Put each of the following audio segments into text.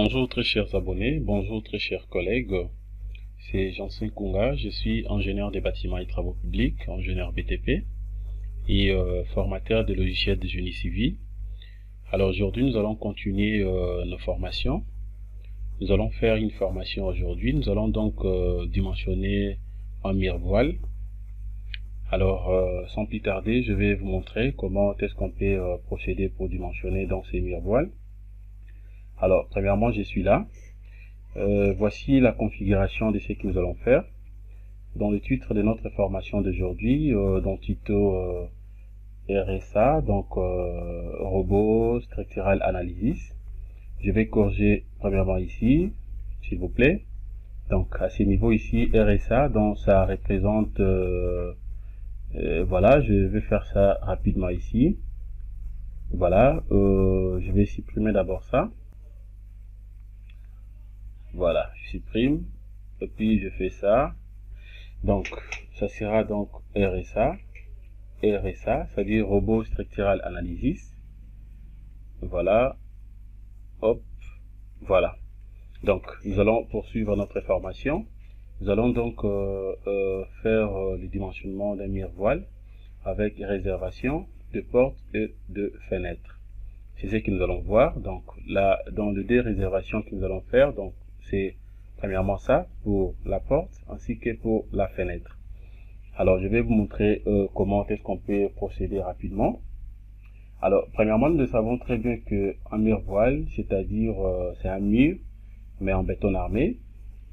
Bonjour très chers abonnés, bonjour très chers collègues, c'est Jansin Kunga, je suis ingénieur des bâtiments et travaux publics, ingénieur BTP et formateur de logiciels de génie civil. Alors aujourd'hui nous allons continuer nos formations. Nous allons faire une formation aujourd'hui, nous allons donc dimensionner un miroir. Alors sans plus tarder, je vais vous montrer comment est-ce qu'on peut procéder pour dimensionner dans ces miroirs. Alors premièrement je suis là. Voici la configuration de ce que nous allons faire. Dans le titre de notre formation d'aujourd'hui, dans tuto RSA, donc Robot Structural Analysis, je vais corriger premièrement ici, s'il vous plaît. Donc à ce niveau ici, RSA, donc ça représente, voilà, je vais faire ça rapidement ici. Voilà, je vais supprimer d'abord ça. Voilà, je supprime, et puis je fais ça. Donc, ça sera donc RSA, c'est-à-dire Robot Structural Analysis. Voilà, hop, voilà. Donc, nous allons poursuivre notre formation. Nous allons donc faire le dimensionnement d'un miroir avec réservation de portes et de fenêtres. C'est ce que nous allons voir. Donc, là, dans le deux réservations que nous allons faire, donc c'est premièrement ça pour la porte ainsi que pour la fenêtre. Alors, je vais vous montrer comment est-ce qu'on peut procéder rapidement. Alors, premièrement, nous savons très bien que un mur voile, c'est-à-dire c'est un mur, mais en béton armé.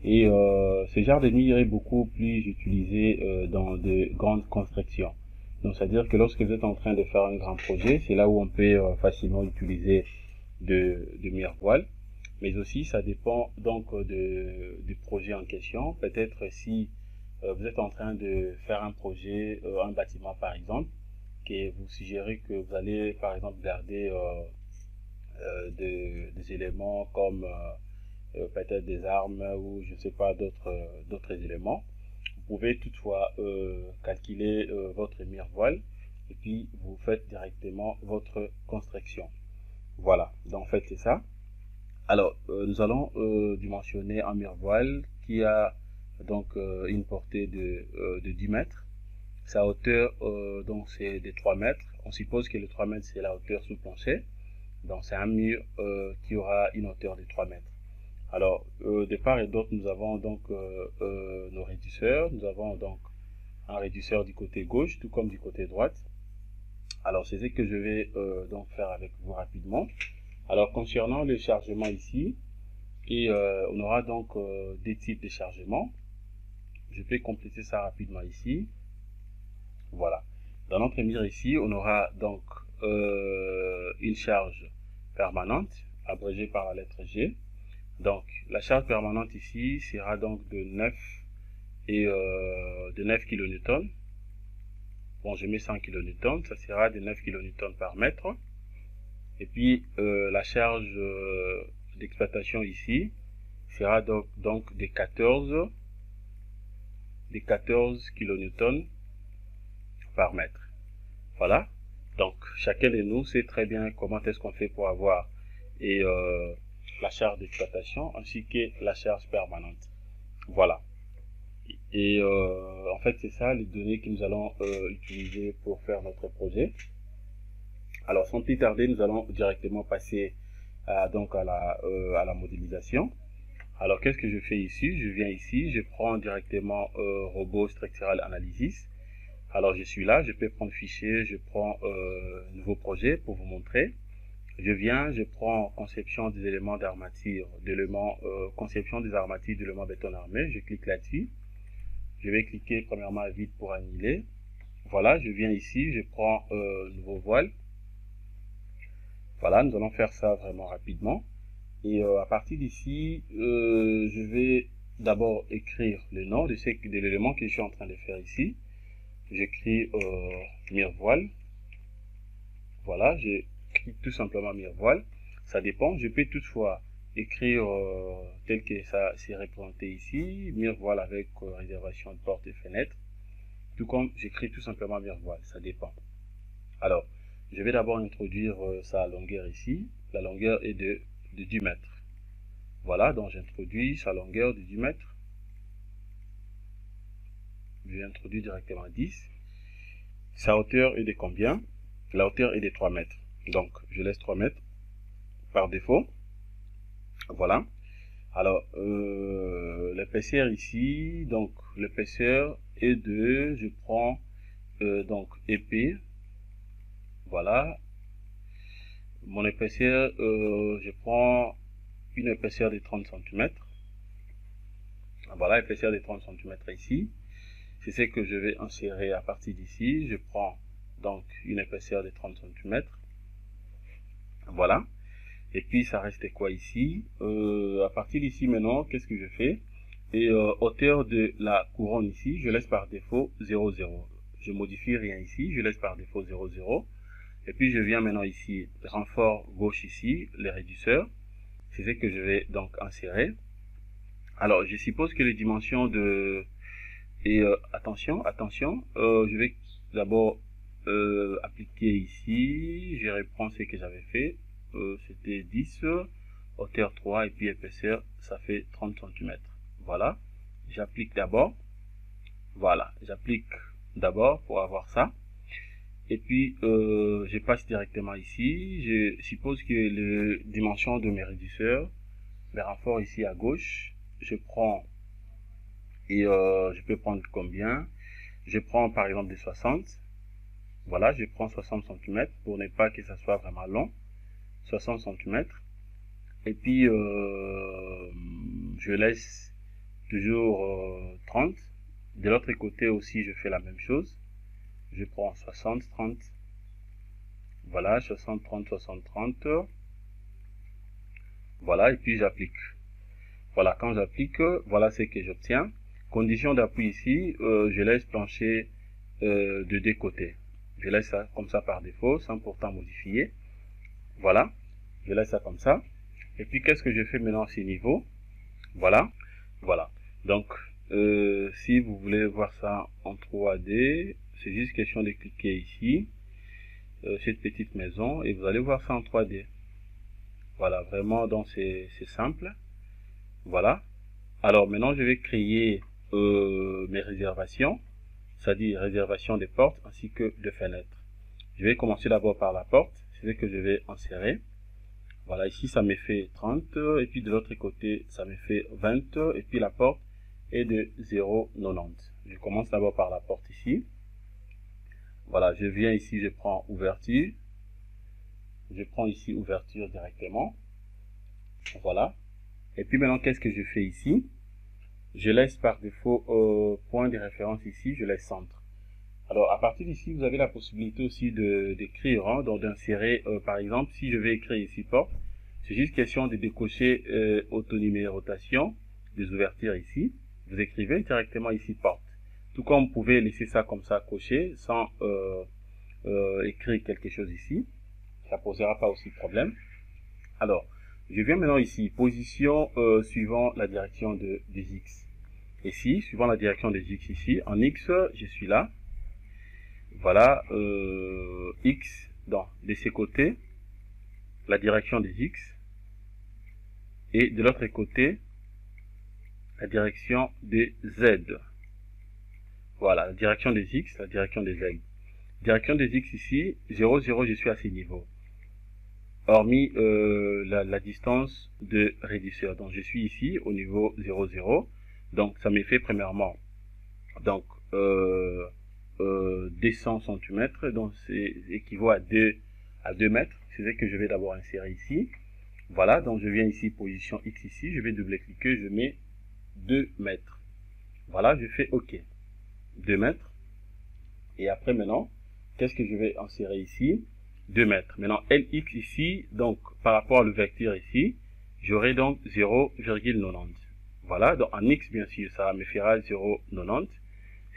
Et ce genre de mur est beaucoup plus utilisé dans de grandes constructions. Donc, c'est-à-dire que lorsque vous êtes en train de faire un grand projet, c'est là où on peut facilement utiliser de mur voile. Mais aussi, ça dépend donc du projet en question. Peut-être si vous êtes en train de faire un projet, un bâtiment par exemple, que vous suggérez que vous allez par exemple garder des éléments comme peut-être des armes ou je ne sais pas d'autres éléments. Vous pouvez toutefois calculer votre miroir et puis vous faites directement votre construction. Voilà, donc en fait c'est ça. Alors nous allons dimensionner un miroir qui a donc une portée de 10 mètres. Sa hauteur donc c'est de 3 mètres. On suppose que le 3 mètres c'est la hauteur sous plancher. Donc c'est un mur qui aura une hauteur de 3 mètres. Alors de part et d'autre nous avons donc nos réducteurs. Nous avons donc un réducteur du côté gauche tout comme du côté droite. Alors c'est ce que je vais donc faire avec vous rapidement. Alors concernant le chargement ici, et on aura donc des types de chargement. Je peux compléter ça rapidement ici. Voilà. Dans notre mire ici, on aura donc une charge permanente, abrégée par la lettre G. Donc, la charge permanente ici sera donc de 9 kN. Bon, je mets 100 kN, ça sera de 9 kN par mètre. Et puis, la charge d'exploitation ici sera donc de 14 kN par mètre. Voilà. Donc, chacun de nous sait très bien comment est-ce qu'on fait pour avoir la charge d'exploitation ainsi que la charge permanente. Voilà. Et en fait, c'est ça les données que nous allons utiliser pour faire notre projet. Alors, sans plus tarder, nous allons directement passer donc à la modélisation. Alors, qu'est-ce que je fais ici? Je viens ici, je prends directement Robot Structural Analysis. Alors, je suis là, je peux prendre fichier, je prends nouveau projet pour vous montrer. Je viens, je prends conception des éléments d'armature, conception des armatures d'éléments béton armé, je clique là-dessus. Je vais cliquer premièrement à vide pour annuler. Voilà, je viens ici, je prends nouveau voile. Voilà, nous allons faire ça vraiment rapidement. Et à partir d'ici, je vais d'abord écrire le nom de l'élément que je suis en train de faire ici. J'écris miroir. Voilà, j'écris tout simplement miroir. Ça dépend, je peux toutefois écrire tel que ça s'est représenté ici, miroir avec réservation de porte et fenêtre. Tout comme j'écris tout simplement miroir, ça dépend. Alors, je vais d'abord introduire sa longueur ici. La longueur est de 10 mètres. Voilà, donc j'introduis sa longueur de 10 mètres. J'ai introduit directement 10. Sa hauteur est de combien? La hauteur est de 3 mètres. Donc, je laisse 3 mètres par défaut. Voilà. Alors, l'épaisseur ici, donc l'épaisseur est de, je prends donc épais. Voilà. Mon épaisseur, je prends une épaisseur de 30 cm. Voilà, épaisseur de 30 cm ici. C'est ce que je vais insérer à partir d'ici. Je prends donc une épaisseur de 30 cm. Voilà. Et puis ça reste quoi ici? À partir d'ici maintenant, qu'est-ce que je fais? Et hauteur de la couronne ici, je laisse par défaut 0,0. Je modifie rien ici, je laisse par défaut 0,0. Et puis je viens maintenant ici, renfort gauche ici, les réducteurs. C'est ce que je vais donc insérer. Alors je suppose que les dimensions de... Et attention, je vais d'abord appliquer ici, je reprends ce que j'avais fait. C'était 10, hauteur 3 et puis épaisseur, ça fait 30 cm. Voilà, j'applique d'abord. Voilà, j'applique d'abord pour avoir ça. Et puis, je passe directement ici. Je suppose que les dimensions de mes réducteurs, mes renforts ici à gauche, je prends et je peux prendre combien? Je prends par exemple des 60. Voilà, je prends 60 cm pour ne pas que ça soit vraiment long. 60 cm. Et puis, je laisse toujours 30. De l'autre côté aussi, je fais la même chose. Je prends 60, 30. Voilà, 60, 30, 60, 30. Voilà, et puis j'applique. Voilà, quand j'applique, voilà ce que j'obtiens. Condition d'appui ici, je laisse plancher de deux côtés. Je laisse ça comme ça par défaut, sans pourtant modifier. Voilà, je laisse ça comme ça. Et puis, qu'est-ce que je fais maintenant à ces niveaux? Voilà, voilà. Donc, si vous voulez voir ça en 3D, c'est juste question de cliquer ici, cette petite maison, et vous allez voir ça en 3D. Voilà, vraiment, donc c'est simple. Voilà. Alors, maintenant, je vais créer mes réservations, c'est-à-dire réservation des portes ainsi que de fenêtres. Je vais commencer d'abord par la porte, c'est ce que je vais insérer. Voilà, ici ça me fait 30, et puis de l'autre côté ça me fait 20, et puis la porte est de 0,90. Je commence d'abord par la porte ici. Voilà, je viens ici, je prends ouverture. Je prends ici ouverture directement. Voilà. Et puis maintenant, qu'est-ce que je fais ici? Je laisse par défaut point de référence ici, je laisse centre. Alors, à partir d'ici, vous avez la possibilité aussi d'écrire, hein, donc d'insérer, par exemple, si je vais écrire ici porte, c'est juste question de décocher autonumérotation des ouvertures ici. Vous écrivez directement ici porte. Tout comme vous pouvez laisser ça comme ça coché sans écrire quelque chose ici. Ça posera pas aussi de problème. Alors, je viens maintenant ici, position suivant la direction des X. Ici, suivant la direction des X ici, en X, je suis là. Voilà, X, de ces côtés, la direction des X, et de l'autre côté, la direction des Z. Voilà, la direction des X, la direction des Z. Direction des X ici, 0, 0, je suis à ces niveaux. Hormis la distance de réducteur. Donc, je suis ici au niveau 0, 0. Donc, ça me fait premièrement, donc, 200 cm, donc c'est équivaut à 2 mètres. C'est ce que je vais d'abord insérer ici. Voilà, donc je viens ici, position X ici, je vais double-cliquer, je mets 2 mètres. Voilà, je fais OK. 2 mètres. Et après maintenant, qu'est-ce que je vais insérer ici? 2 mètres. Maintenant, LX ici, donc par rapport à le vecteur ici, j'aurai donc 0,90. Voilà, donc en X, bien sûr, ça me fera 0,90.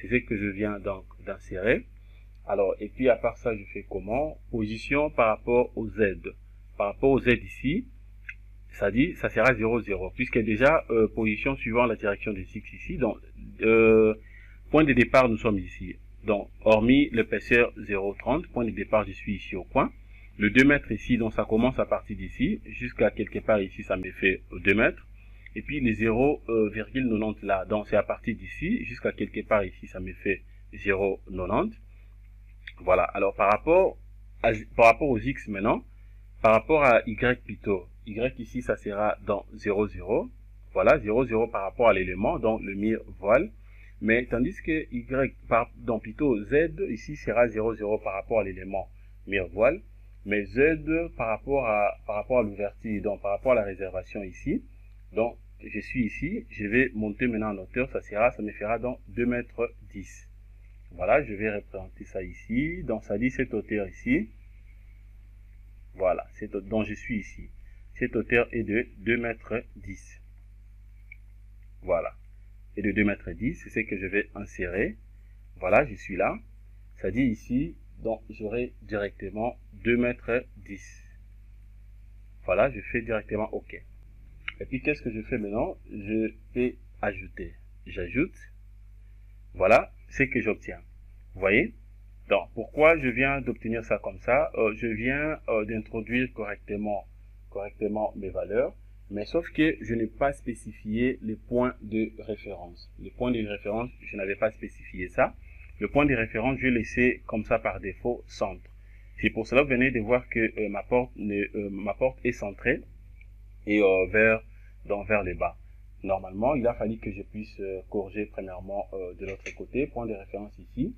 C'est ce que je viens donc d'insérer. Alors, et puis à part ça, je fais comment? Position par rapport au Z. Par rapport au Z ici, ça dit, ça sera 0, 0. Puisque déjà, position suivant la direction des X ici. Donc, point de départ, nous sommes ici. Donc, hormis l'épaisseur 0,30, point de départ, je suis ici au coin. Le 2 mètres ici, donc ça commence à partir d'ici, jusqu'à quelque part ici, ça me fait 2 mètres. et puis les 0,90 là. Donc c'est à partir d'ici jusqu'à quelque part ici, ça me fait 0,90. Voilà. Alors par rapport aux x maintenant, par rapport à y plutôt, y ici ça sera dans 0,0. Voilà, 0,0 par rapport à l'élément, donc le mire voile. Mais tandis que y donc plutôt z ici sera 0,0 par rapport à l'élément mire voile. Mais z par rapport à l'ouverture, donc par rapport à la réservation ici. Donc je suis ici, je vais monter maintenant en hauteur, ça me fera donc 2,10 m. Voilà, je vais représenter ça ici. Donc ça dit cette hauteur ici. Voilà, donc je suis ici. Cette hauteur est de 2,10 m. Voilà. Et de 2,10 m, c'est ce que je vais insérer. Voilà, je suis là. Ça dit ici, donc j'aurai directement 2,10 m. Voilà, je fais directement OK. Et puis qu'est-ce que je fais maintenant? Je vais ajouter. J'ajoute. Voilà ce que j'obtiens. Vous voyez? Donc, pourquoi je viens d'obtenir ça comme ça? Je viens d'introduire correctement mes valeurs, mais sauf que je n'ai pas spécifié les points de référence. Les points de référence, je n'avais pas spécifié ça. Le point de référence, je l'ai laissé comme ça par défaut centre. C'est pour cela que vous venez de voir que ma porte est centrée et vers le bas. Normalement, il a fallu que je puisse corriger premièrement de l'autre côté. Point de référence ici.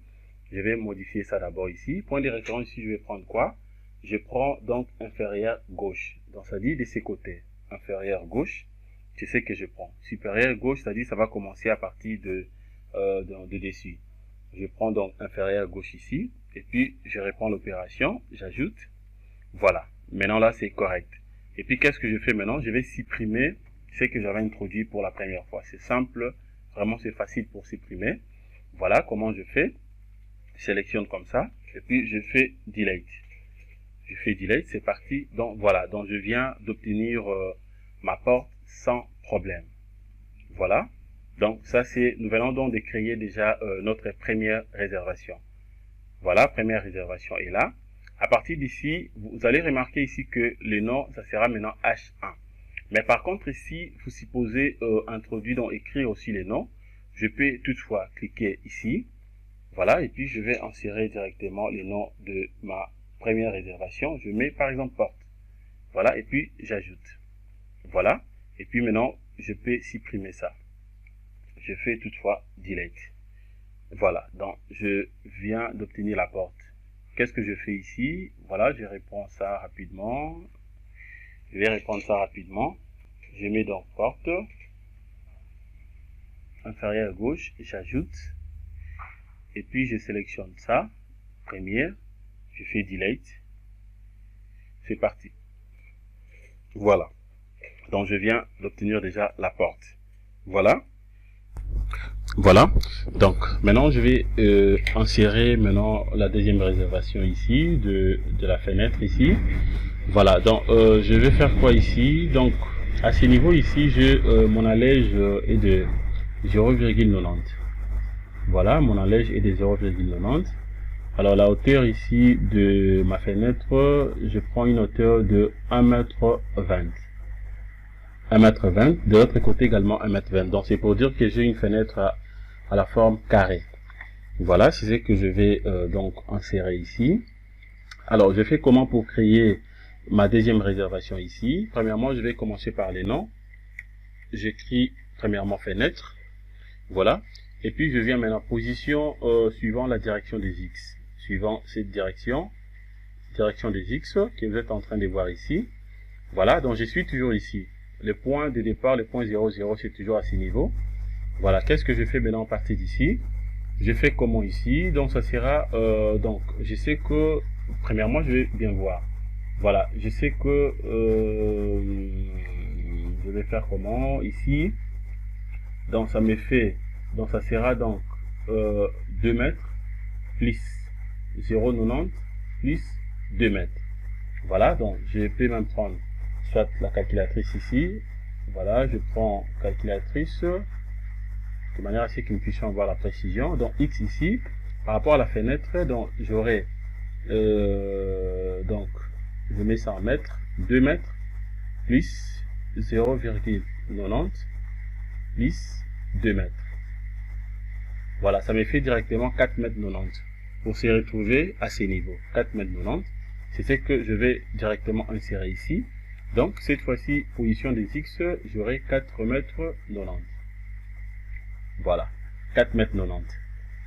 Je vais modifier ça d'abord ici. Point de référence ici, je vais prendre quoi? Je prends donc inférieur gauche. Donc ça dit de ces côtés. Inférieur gauche, c'est ce que je prends. Supérieur gauche, ça dit ça va commencer à partir de dessus. Je prends donc inférieur gauche ici. Et puis je reprends l'opération. J'ajoute. Voilà. Maintenant là, c'est correct. Et puis qu'est-ce que je fais maintenant? Je vais supprimer ce que j'avais introduit pour la première fois. C'est simple. Vraiment, c'est facile pour supprimer. Voilà comment je fais. Je sélectionne comme ça, et puis je fais delete. Je fais delete, c'est parti. Donc voilà, donc je viens d'obtenir ma porte sans problème. Voilà. Donc ça c'est, nous venons donc de créer déjà notre première réservation. Voilà, première réservation est là. À partir d'ici, vous allez remarquer ici que le nom, ça sera maintenant H1. Mais par contre ici, vous supposez introduire, donc écrire aussi les noms. Je peux toutefois cliquer ici. Voilà, et puis je vais insérer directement les noms de ma première réservation. Je mets par exemple porte. Voilà, et puis j'ajoute. Voilà, et puis maintenant, je peux supprimer ça. Je fais toutefois delete. Voilà, donc je viens d'obtenir la porte. Qu'est-ce que je fais ici? Voilà, je reprends ça rapidement. Je vais reprendre ça rapidement. Je mets donc porte. Inférieur gauche, j'ajoute. Et puis je sélectionne ça, première, je fais delete, c'est parti. Voilà. Donc je viens d'obtenir déjà la porte. Voilà. Voilà. Donc maintenant je vais insérer maintenant la deuxième réservation ici de la fenêtre ici. Voilà. Donc je vais faire quoi ici? Donc à ce niveau ici, mon allège est de 0,90. Voilà, mon allège est de 0,90. Alors la hauteur ici de ma fenêtre, je prends une hauteur de 1,20 m. 1,20 m. De l'autre côté également 1,20 m. Donc c'est pour dire que j'ai une fenêtre à la forme carrée. Voilà, c'est ce que je vais donc insérer ici. Alors je fais comment pour créer ma deuxième réservation ici? Premièrement, je vais commencer par les noms. J'écris premièrement fenêtre. Voilà. Et puis je viens maintenant position suivant la direction des X. Suivant cette direction des X que vous êtes en train de voir ici. Voilà, donc je suis toujours ici. Le point de départ, le point 0, 0, c'est toujours à ce niveau. Voilà, qu'est-ce que je fais maintenant à partir d'ici? Je fais comment ici? Donc ça sera, donc je sais que, premièrement je vais bien voir. Voilà, je sais que je vais faire comment ici? Donc ça me fait, donc ça sera donc 2 mètres plus 0,90 plus 2 mètres. Voilà, donc je peux même prendre soit la calculatrice ici. Voilà, je prends calculatrice de manière à ce que nous puissions avoir la précision. Donc X ici, par rapport à la fenêtre, donc j'aurai donc je mets ça en mètres, 2 mètres plus 0,90 90 plus 2 mètres. Voilà, ça me fait directement 4 mètres 90. Pour se retrouver à ces niveaux, 4 mètres 90, c'est ce que je vais directement insérer ici. Donc, cette fois-ci, position des X, j'aurai 4 mètres 90. Voilà, 4 mètres 90.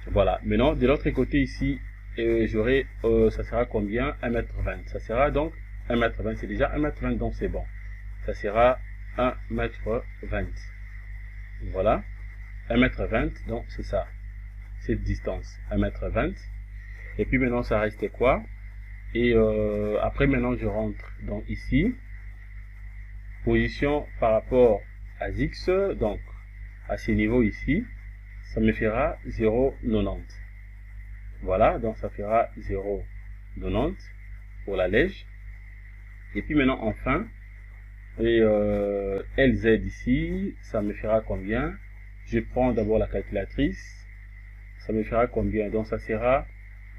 Voilà, maintenant, de l'autre côté ici, j'aurai, ça sera combien? 1 mètre 20. Ça sera donc 1 mètre 20, c'est déjà 1 mètre 20, donc c'est bon. Ça sera 1 mètre 20. Voilà, 1 mètre 20, donc c'est ça, cette distance, 1 mètre 20. Et puis maintenant, ça reste quoi? Et après, maintenant, je rentre donc ici, position par rapport à X, donc à ces niveaux ici, ça me fera 0,90. Voilà, donc ça fera 0,90 pour la lège. Et puis maintenant, enfin, et LZ ici, ça me fera combien? Je prends d'abord la calculatrice, ça me fera combien? Donc ça sera,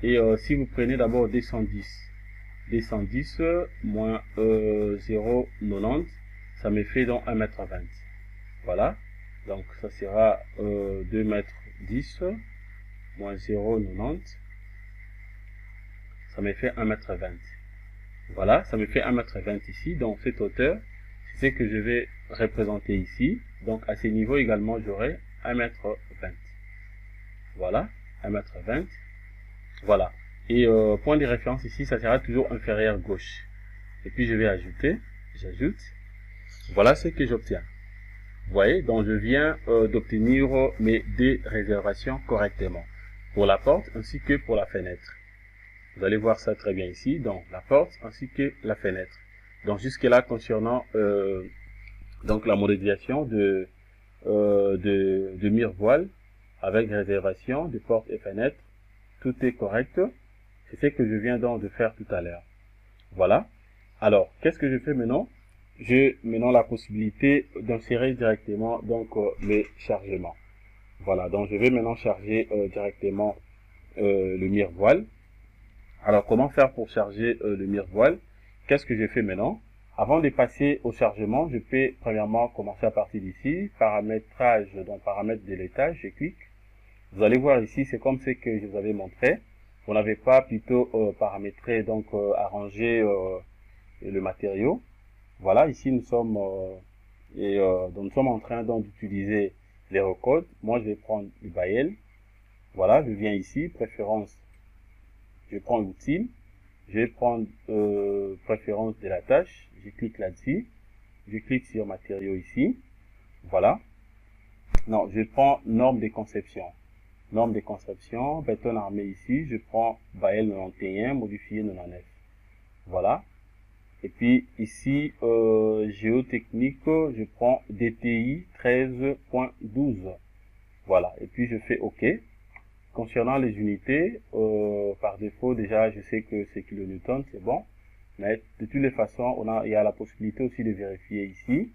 et si vous prenez d'abord 210, 210 moins 0,90, ça me fait donc 1 mètre 20. Voilà, donc ça sera 2 mètres 10 moins 0,90, ça me fait 1 mètre 20. Voilà, ça me fait 1 mètre 20 ici, donc cette hauteur, c'est ce que je vais représenter ici. Donc à ces niveaux également, j'aurai 1 mètre 20. Voilà, 1 mètre 20. Voilà. Et point de référence ici, ça sera toujours inférieur gauche. Et puis je vais ajouter, j'ajoute. Voilà ce que j'obtiens. Vous voyez, donc je viens d'obtenir mes deux réservations correctement. Pour la porte ainsi que pour la fenêtre. Vous allez voir ça très bien ici, donc la porte ainsi que la fenêtre. Donc jusque là concernant donc la modélisation de mire-voile avec réservation de porte et fenêtre, tout est correct. C'est ce que je viens donc de faire tout à l'heure. Voilà. Alors, qu'est-ce que je fais maintenant? J'ai maintenant la possibilité d'insérer directement donc les chargements. Voilà, donc je vais maintenant charger directement le mire-voile. Alors, comment faire pour charger le mire-voile? Qu'est-ce que je fais maintenant? Avant de passer au chargement, je peux premièrement commencer à partir d'ici, paramétrage, donc paramètres de l'étage, je clique. Vous allez voir ici, c'est comme ce que je vous avais montré. Vous n'avez pas plutôt paramétré, donc arrangé le matériau. Voilà, ici nous sommes donc nous sommes en train donc d'utiliser les recodes. Moi, je vais prendre le Bael. Voilà, je viens ici, préférence. Je prends l'outil. Je vais prendre préférence de la tâche. Je clique là-dessus. Je clique sur matériaux ici. Voilà. Non, je prends norme de conception. Norme de conception, béton armé ici. Je prends Bael 91, modifié 99. Voilà. Et puis ici, géotechnique, je prends DTI 13.12. Voilà. Et puis je fais OK. Concernant les unités, par défaut, déjà, je sais que c'est kilonewton, c'est bon. Mais de toutes les façons, il y a la possibilité aussi de vérifier ici.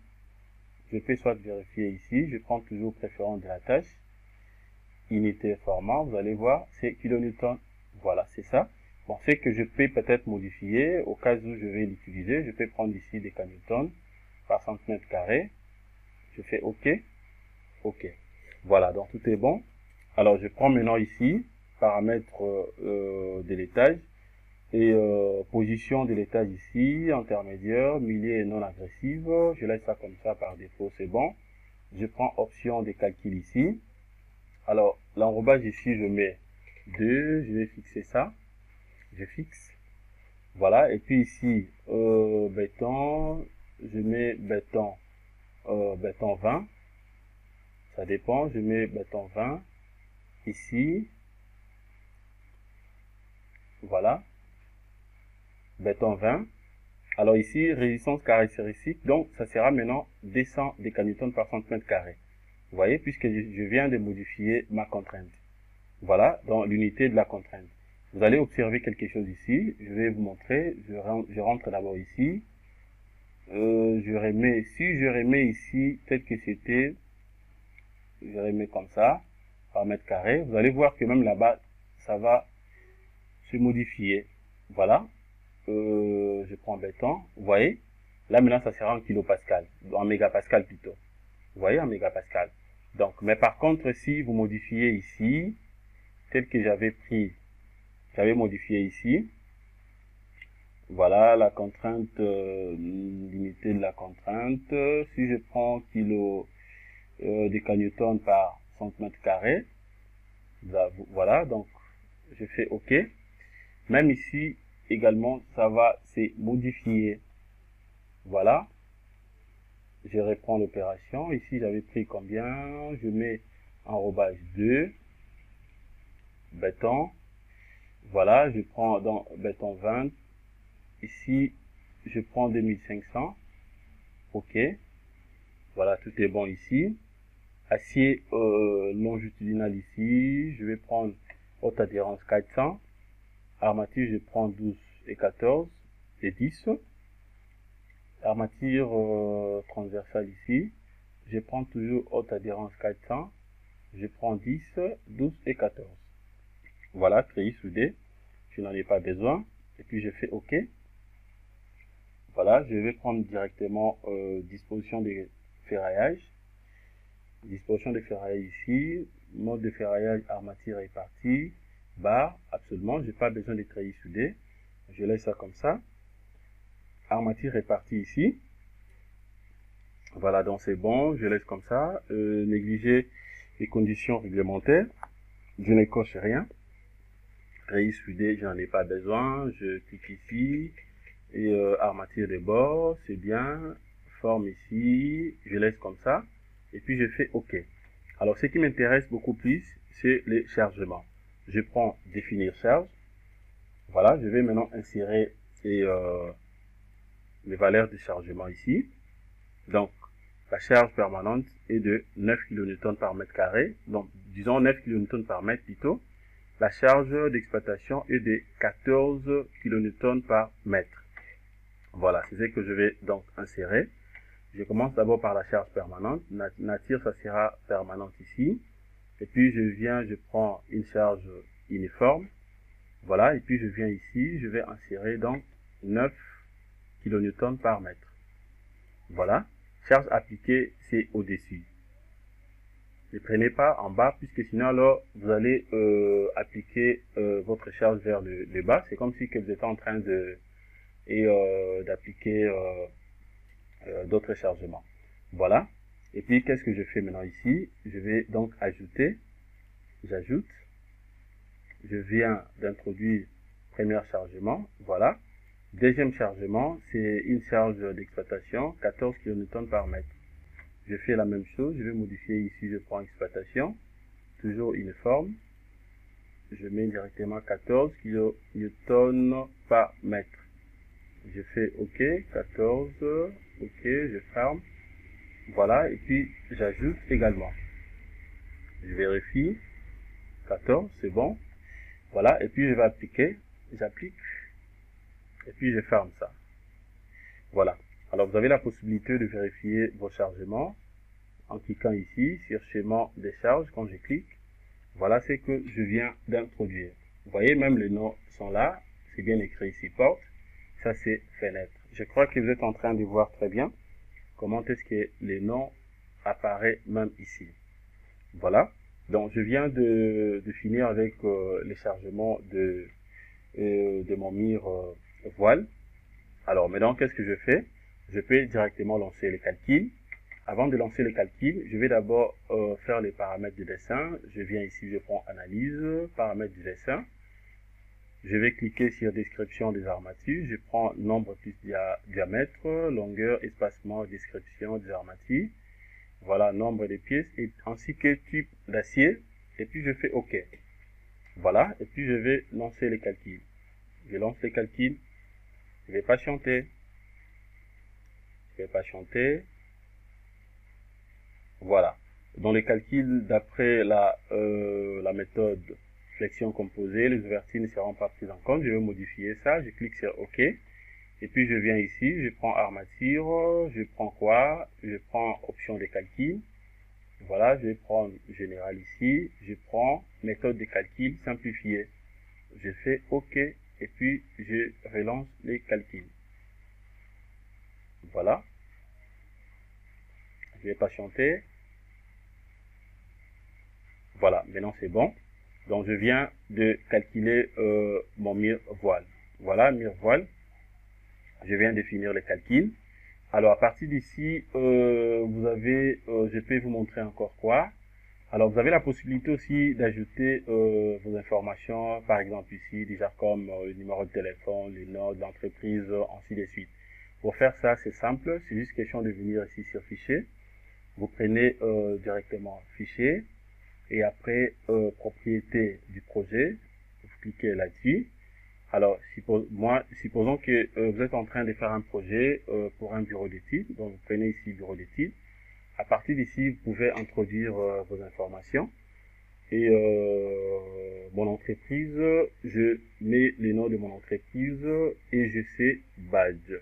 Je peux soit vérifier ici. Je prends toujours préférence de la tâche. Unité format, vous allez voir, c'est kilonewton. Voilà, c'est ça. Bon, c'est que je peux peut-être modifier, au cas où je vais l'utiliser, je peux prendre ici des kilonewtons par centimètre carré. Je fais OK. OK. Voilà, donc tout est bon. Alors, je prends maintenant ici, paramètres de l'étage, et position de l'étage ici, intermédiaire, milieu et non agressive. Je laisse ça comme ça par défaut, c'est bon. Je prends option de calcul ici. Alors, l'enrobage ici, je mets 2, je vais fixer ça. Je fixe. Voilà, et puis ici, béton, je mets béton 20. Ça dépend, je mets béton 20. Ici, voilà, béton 20. Alors ici, résistance caractéristique, donc ça sera maintenant 200 décanewtons par centimètre carré. Vous voyez, puisque je viens de modifier ma contrainte. Voilà, dans l'unité de la contrainte. Vous allez observer quelque chose ici. Je vais vous montrer. Je rentre d'abord ici. Si je remets ici, tel que c'était, je remets comme ça, par mètre carré. Vous allez voir que même là-bas, ça va se modifier. Voilà. Je prends béton. Vous voyez? Là, maintenant, ça sera en kilopascal, en mégapascal plutôt. Vous voyez, en mégapascal. Donc, mais par contre, si vous modifiez ici, tel que j'avais modifié ici, voilà la contrainte limitée de la contrainte. Si je prends kilo décanewton par centimètre carré, voilà, donc je fais OK. Même ici également, ça va se modifier. Voilà. Je reprends l'opération. Ici, j'avais pris combien? Je mets enrobage 2, béton. Voilà, je prends dans béton 20. Ici, je prends 2500. OK. Voilà, tout est bon ici. Acier longitudinal ici. Je vais prendre haute adhérence 400. Armature, je prends 12 et 14 et 10. Armature transversale ici. Je prends toujours haute adhérence 400. Je prends 10, 12 et 14. Voilà, treillis soudé. Je n'en ai pas besoin. Et puis je fais OK. Voilà, je vais prendre directement disposition des ferraillages. Disposition des ferraillages ici. Mode de ferraillage, armature répartie. Barre, absolument, j'ai pas besoin de treillis soudé. Je laisse ça comme ça. Armature répartie ici. Voilà, donc c'est bon, je laisse comme ça. Négliger les conditions réglementaires. Je ne coche rien. Treillis soudé, j'en ai pas besoin. Je clique ici. Et armature de bord, c'est bien. Forme ici, je laisse comme ça. Et puis je fais OK. Alors ce qui m'intéresse beaucoup plus, c'est les chargements. Je prends définir charge. Voilà, je vais maintenant insérer les valeurs de chargement ici. Donc, la charge permanente est de 9 kN par mètre carré. Donc, disons 9 kN par mètre plutôt. La charge d'exploitation est de 14 kN par mètre. Voilà, c'est ce que je vais donc insérer. Je commence d'abord par la charge permanente. Nature, ça sera permanente ici. Et puis, je prends une charge uniforme. Voilà, et puis je viens ici, je vais insérer donc 9 kN par mètre. Voilà. Charge appliquée, c'est au-dessus. Ne prenez pas en bas, puisque sinon alors vous allez appliquer votre charge vers le bas. C'est comme si que vous êtes en train d'appliquer d'autres chargements. Voilà. Et puis qu'est-ce que je fais maintenant ici? Je vais donc ajouter. J'ajoute. Je viens d'introduire premier chargement. Voilà. Deuxième chargement, c'est une charge d'exploitation, 14 kN par mètre. Je fais la même chose, je vais modifier ici, je prends exploitation, toujours uniforme. Je mets directement 14 kN par mètre. Je fais OK, 14, OK, je ferme. Voilà, et puis j'ajoute également. Je vérifie, 14, c'est bon. Voilà, et puis je vais appliquer, j'applique, et puis je ferme ça. Voilà. Alors vous avez la possibilité de vérifier vos chargements en cliquant ici sur schéma des charges. Quand je clique, voilà ce que je viens d'introduire. Vous voyez, même les noms sont là. C'est bien écrit ici, porte. Ça, c'est fenêtre. Je crois que vous êtes en train de voir très bien comment est-ce que les noms apparaissent même ici. Voilà. Donc, je viens de finir avec les chargements de mon mire voile. Alors, maintenant, qu'est-ce que je fais? Je peux directement lancer les calculs. Avant de lancer les calculs, je vais d'abord faire les paramètres du dessin. Je viens ici, je prends analyse, paramètres du dessin. Je vais cliquer sur description des armatures. Je prends nombre plus diamètre, longueur, espacement, description des armatures. Voilà, nombre de pièces et ainsi que type d'acier. Et puis je fais OK. Voilà, et puis je vais lancer les calculs. Je lance les calculs. Je vais patienter. Je vais patienter. Voilà. Dans les calculs, d'après la méthode flexion composée, les ouvertures ne seront pas prises en compte. Je vais modifier ça. Je clique sur OK. Et puis je viens ici, je prends armature, je prends quoi? Je prends option de calcul. Voilà, je vais prendre général ici. Je prends méthode de calcul simplifiée. Je fais OK. Et puis je relance les calculs. Voilà. Je vais patienter. Voilà, maintenant c'est bon. Donc je viens de calculer mon mire voile. Voilà, mire voile. Je viens de finir le calcul. Alors à partir d'ici, vous avez, je peux vous montrer encore quoi. Alors vous avez la possibilité aussi d'ajouter vos informations, par exemple ici, déjà comme le numéro de téléphone, le nom de l'entreprise, ainsi de suite. Pour faire ça, c'est simple, c'est juste question de venir ici sur fichier. Vous prenez directement fichier et après propriété du projet, vous cliquez là-dessus. Alors, supposons que vous êtes en train de faire un projet pour un bureau d'études. Donc, vous prenez ici bureau d'études. À partir d'ici, vous pouvez introduire vos informations. Et mon entreprise, je mets le nom de mon entreprise et je sais badge.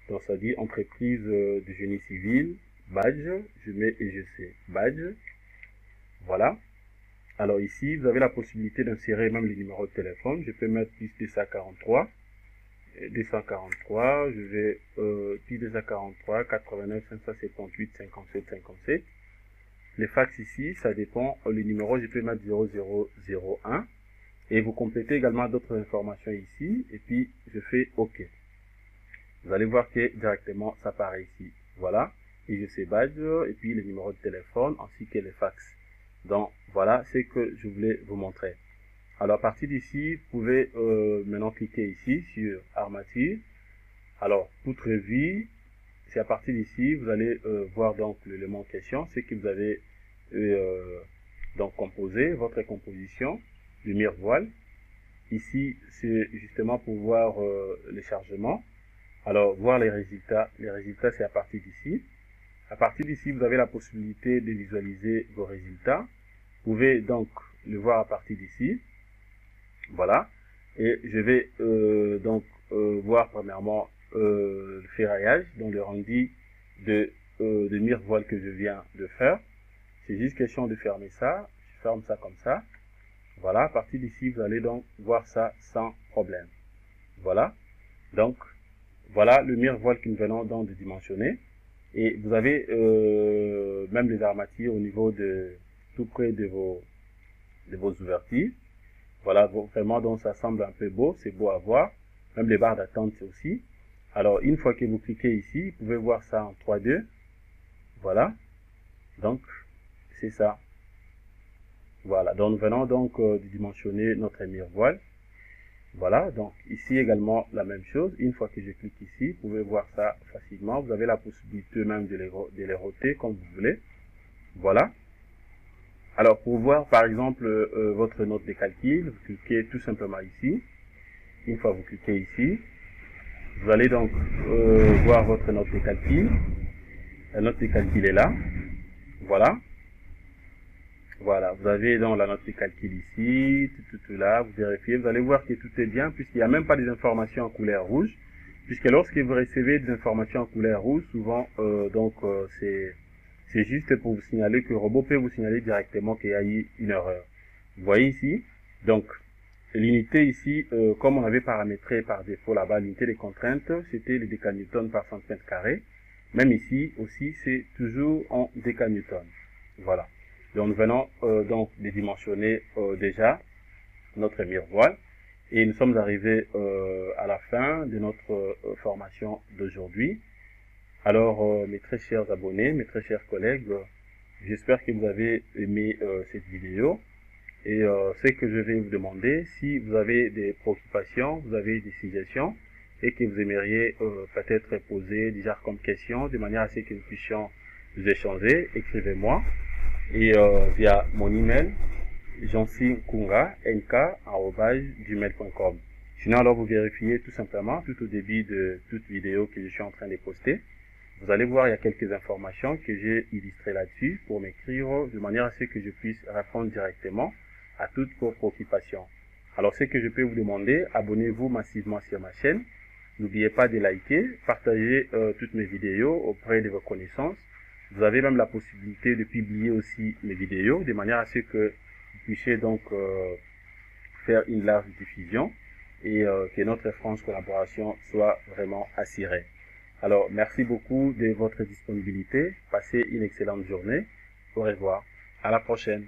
Donc, ça dit entreprise de génie civil, badge. Je mets et je sais badge. Voilà. Alors ici, vous avez la possibilité d'insérer même les numéros de téléphone. Je peux mettre plus 243. 243, je vais plus 243, 89, 578, 57, 57. Les fax ici, ça dépend. Le numéro, je peux mettre 0001. Et vous complétez également d'autres informations ici. Et puis, je fais OK. Vous allez voir que directement, ça apparaît ici. Voilà. Et je sais badge, et puis les numéros de téléphone, ainsi que les fax. Donc, voilà ce que je voulais vous montrer. Alors, à partir d'ici, vous pouvez maintenant cliquer ici sur armature. Alors, poutre vie, c'est à partir d'ici, vous allez voir donc l'élément en question, c'est que vous avez donc composé votre composition du mire voile. Ici, c'est justement pour voir les chargements. Alors, voir les résultats. Les résultats, c'est à partir d'ici. À partir d'ici, vous avez la possibilité de visualiser vos résultats. Vous pouvez donc le voir à partir d'ici. Voilà. Et je vais donc voir premièrement le ferraillage, donc le rendu de mire voile que je viens de faire. C'est juste question de fermer ça. Je ferme ça comme ça. Voilà. À partir d'ici, vous allez donc voir ça sans problème. Voilà. Donc, voilà le mire voile que nous venons donc de dimensionner. Et vous avez même les armatures au niveau de tout près de vos ouvertures. Voilà, vraiment, donc ça semble un peu beau, c'est beau à voir. Même les barres d'attente aussi. Alors, une fois que vous cliquez ici, vous pouvez voir ça en 3D. Voilà. Donc, c'est ça. Voilà, donc nous venons donc de dimensionner notre mire voile. Voilà, donc ici également la même chose. Une fois que je clique ici, vous pouvez voir ça facilement. Vous avez la possibilité même de les roter comme vous voulez. Voilà. Alors pour voir par exemple votre note de calcul, vous cliquez tout simplement ici. Une fois que vous cliquez ici, vous allez donc voir votre note de calcul. La note de calcul est là. Voilà. Voilà, vous avez donc la note de calcul ici, tout là, vous vérifiez, vous allez voir que tout est bien, puisqu'il n'y a même pas des informations en couleur rouge, puisque lorsque vous recevez des informations en couleur rouge, souvent, c'est juste pour vous signaler que le robot peut vous signaler directement qu'il y a eu une erreur. Vous voyez ici, donc, l'unité ici, comme on avait paramétré par défaut là-bas, l'unité des contraintes, c'était les décanewtons par centimètre carré. Même ici aussi, c'est toujours en décanewtons. Voilà. Donc nous venons donc de dimensionner déjà notre mire voile et nous sommes arrivés à la fin de notre formation d'aujourd'hui. Alors mes très chers abonnés, mes très chers collègues, j'espère que vous avez aimé cette vidéo et ce que je vais vous demander, si vous avez des préoccupations, vous avez des suggestions et que vous aimeriez peut-être poser déjà comme question de manière à ce que nous puissions nous échanger, écrivez-moi. Et via mon email jansinkunga@gmail.com. Sinon alors vous vérifiez tout simplement tout au début de toute vidéo que je suis en train de poster. Vous allez voir il y a quelques informations que j'ai illustrées là-dessus pour m'écrire de manière à ce que je puisse répondre directement à toutes vos préoccupations. Alors ce que je peux vous demander, abonnez-vous massivement sur ma chaîne. N'oubliez pas de liker, partager toutes mes vidéos auprès de vos connaissances. Vous avez même la possibilité de publier aussi mes vidéos de manière à ce que vous puissiez donc faire une large diffusion et que notre franche collaboration soit vraiment assurée. Alors, merci beaucoup de votre disponibilité. Passez une excellente journée. Au revoir. À la prochaine.